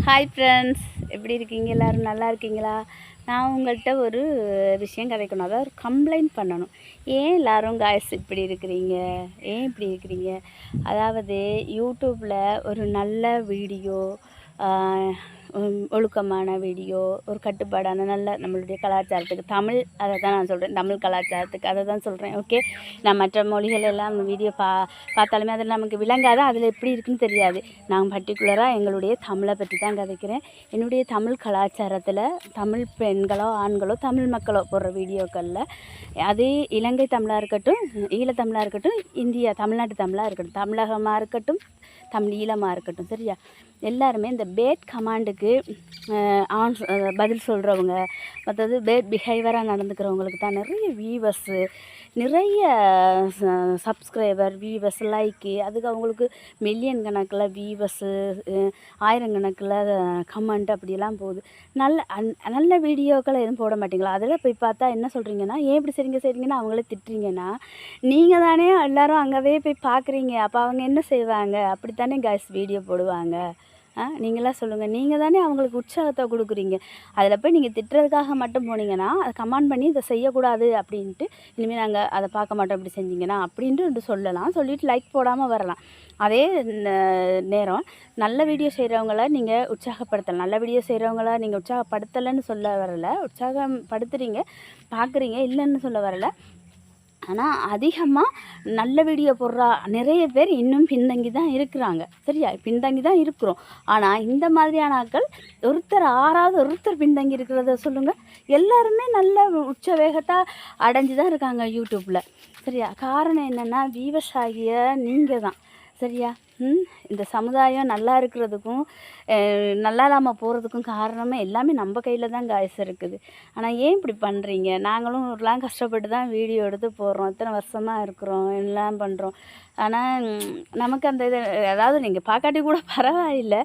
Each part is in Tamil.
ஹாய் ஃப்ரெண்ட்ஸ், எப்படி இருக்கீங்க? எல்லோரும் நல்லா இருக்கீங்களா? நான் உங்கள்கிட்ட ஒரு விஷயம் கதைக்கணும், அதாவது ஒரு கம்ப்ளைண்ட் பண்ணணும். ஏன் எல்லோரும் காய்ஸ் இப்படி இருக்கிறீங்க? ஏன் இப்படி இருக்கிறீங்க? அதாவது யூடியூப்பில் ஒரு நல்ல வீடியோ, ஒழுக்கமான வீடியோ, ஒரு கட்டுப்பாடான நல்ல நம்மளுடைய கலாச்சாரத்துக்கு தமிழ், அதை தான் நான் சொல்கிறேன், தமிழ் கலாச்சாரத்துக்கு அதை தான் சொல்கிறேன். ஓகே, நான் மற்ற மொழிகள் எல்லாம் வீடியோ பார்த்தாலுமே அதில் நமக்கு விளங்காத, அதில் எப்படி இருக்குன்னு தெரியாது. நான் பர்டிகுலராக எங்களுடைய தமிழை பற்றி தான் கதைக்கிறேன். என்னுடைய தமிழ் கலாச்சாரத்தில் தமிழ் பெண்களோ ஆண்களோ தமிழ் மக்களோ போடுற வீடியோக்களில், அது இலங்கை தமிழாக இருக்கட்டும், ஈழத்தமிழாக இருக்கட்டும், இந்தியா தமிழ்நாட்டு தமிழாக இருக்கட்டும், தமிழகமாக இருக்கட்டும், தமிழ் ஈழமாக இருக்கட்டும், சரியா, எல்லாருமே இந்த பேட் கமாண்டுக்கு பதில் சொல்கிறவங்க, மற்றது பேட் பிஹேவியராக நடந்துக்கிறவங்களுக்கு தான் நிறைய வியூவர்ஸு, நிறைய சப்ஸ்கிரைபர், வியூவர்ஸ், லைக்கு, அதுக்கு அவங்களுக்கு மில்லியன் கணக்கில் வியூவர்ஸு, ஆயிரக்கணக்கில் கமெண்ட் அப்படியெல்லாம் போகுது. நல்ல வீடியோக்களை எதுவும் போட மாட்டிங்களா? அதில் போய் பார்த்தா என்ன சொல்கிறீங்கன்னா, ஏன் இப்படி செய்றீங்கன்னா அவங்களே திட்டுறீங்கன்னா, நீங்கள் தானே எல்லோரும் அங்கேவே போய் பார்க்குறீங்க, அப்போ அவங்க என்ன செய்வாங்க? அப்படித்தானே காய்ஸ் வீடியோ போடுவாங்க. நீங்களாம் சொல்லுங்கள். நீங்கள் தானே அவங்களுக்கு உற்சாகத்தை கொடுக்குறீங்க. அதில் போய் நீங்கள் திட்டுறதுக்காக மட்டும் போனீங்கன்னா, அதை கமெண்ட் பண்ணி இதை செய்யக்கூடாது அப்படின்ட்டு, இனிமேல் நாங்கள் அதை பார்க்க மாட்டோம் இப்படி செஞ்சிங்கன்னா அப்படின்ட்டு சொல்லலாம். சொல்லிவிட்டு லைக் போடாமல் வரலாம். அதே நேரம் நல்ல வீடியோ செய்கிறவங்கள நீங்கள் உற்சாகப்படுத்தலாம். நல்ல வீடியோ செய்கிறவங்கள நீங்கள் உற்சாகப்படுத்தலைன்னு சொல்ல வரலை, உற்சாகப்படுத்துகிறீங்க, பார்க்குறீங்க, இல்லைன்னு சொல்ல வரலை. ஆனால் அதிகமாக நல்ல வீடியோ போடுறா நிறைய பேர் இன்னும் பின்தங்கி தான் இருக்கிறாங்க, சரியா, பின்தங்கி தான் இருக்கிறோம். ஆனால் இந்த மாதிரியான ஆட்கள் ஒருத்தர் பின்தங்கி இருக்கிறத சொல்லுங்கள். எல்லாருமே நல்ல உச்ச வேகத்தை அடைஞ்சு தான் இருக்காங்க யூடியூப்பில், சரியா. காரணம் என்னென்னா, வியூவர்ஸ் ஆகிய நீங்கள் தான், சரியா. இந்த சமுதாயம் நல்லா இருக்கிறதுக்கும் நல்லா இல்லாமல் போகிறதுக்கும் காரணமே எல்லாமே நம்ம கையில் தான் காய்ஸ் இருக்குது. ஆனால் ஏன் இப்படி பண்ணுறீங்க? நாங்களும் எல்லாம் கஷ்டப்பட்டு தான் வீடியோ எடுத்து போடுறோம், இத்தனை வருஷமாக இருக்கிறோம், எல்லாம் பண்ணுறோம். ஆனால் நமக்கு அந்த இது, அதாவது நீங்கள் பார்க்காட்டி கூட பரவாயில்லை,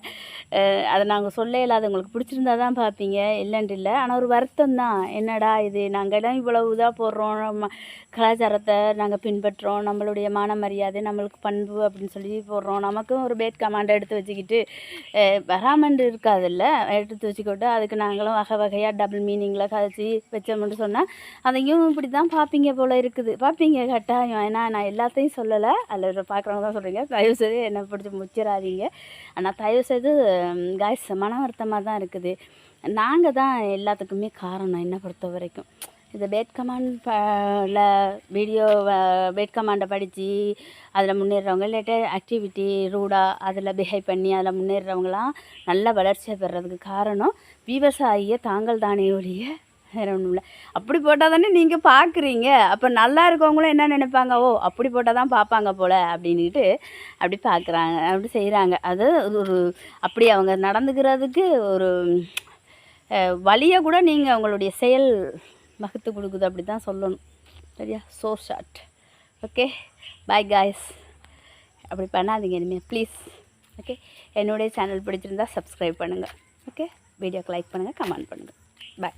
அதை நாங்கள் சொல்ல இல்லாத, உங்களுக்கு பிடிச்சிருந்தா தான் பார்ப்பீங்க, இல்லைன்ட்டு இல்லை. ஆனால் ஒரு வருத்தம் தான், என்னடா இது, நாங்கள் எல்லாம் இவ்வளவு இதாக போடுறோம், நம்ம கலாச்சாரத்தை நாங்கள் பின்பற்றுறோம், நம்மளுடைய மான மரியாதை, நம்மளுக்கு பண்பு அப்படின்னு சொல்லி போடுறோம், நமக்கும் ஒரு பேட் கமாண்டை எடுத்து வச்சுக்கிட்டு வராமண்டு இருக்காதில்ல, எடுத்து வச்சுக்கிட்டு அதுக்கு நாங்களும் வகை வகையாக டபுள் மீனிங்கில் கதைச்சி வச்சோம்னு சொன்னால் அதையும் இப்படி தான் பார்ப்பீங்க போல் இருக்குது. பார்ப்பீங்க கட்டாயம். ஏன்னா நான் எல்லாத்தையும் சொல்லலை, அதில் பார்க்குறவங்க தான் சொல்கிறீங்க. தயவுசெய்து என்னை பிடிச்சி முச்சிடாதீங்க. ஆனால் தயவுசெய்து காய்ஸ் மன வருத்தமாக தான் இருக்குது. நாங்கள் தான் எல்லாத்துக்குமே காரணம் என்னை பொறுத்த வரைக்கும். இந்த பேட் கமாண்ட் வீடியோ பேட் கமாண்டை படித்து அதில் முன்னேறவங்க, இல்லாட்டி ஆக்டிவிட்டி ரூடாக அதில் பிஹேவ் பண்ணி அதில் முன்னேறவங்களாம் நல்ல வளர்ச்சியை பெறதுக்கு காரணம் விவசாயியை தாங்கள் தானே ஒழிய வேறு ஒன்றும் இல்லை. அப்படி போட்டால் தானே நீங்கள் பார்க்குறீங்க. அப்போ நல்லா இருக்கவங்களும் என்ன நினைப்பாங்க, ஓ அப்படி போட்டால் தான் பார்ப்பாங்க போல் அப்படின்ட்டு அப்படி பார்க்குறாங்க, அப்படி செய்கிறாங்க. அது ஒரு அப்படி அவங்க நடந்துக்கிறதுக்கு ஒரு வழியை கூட நீங்கள் உங்களுடைய செயல் வகுத்து கொடுக்குது, அப்படி தான் சொல்லணும், சரியா. So short. Okay, bye guys. அப்படி பண்ணாதீங்க இனிமேல் ப்ளீஸ். ஓகே, என்னுடைய சேனல் பிடிச்சிருந்தால் சப்ஸ்கிரைப் பண்ணுங்கள். ஓகே, வீடியோக்கு லைக் பண்ணுங்கள், கமெண்ட் பண்ணுங்கள். பாய்.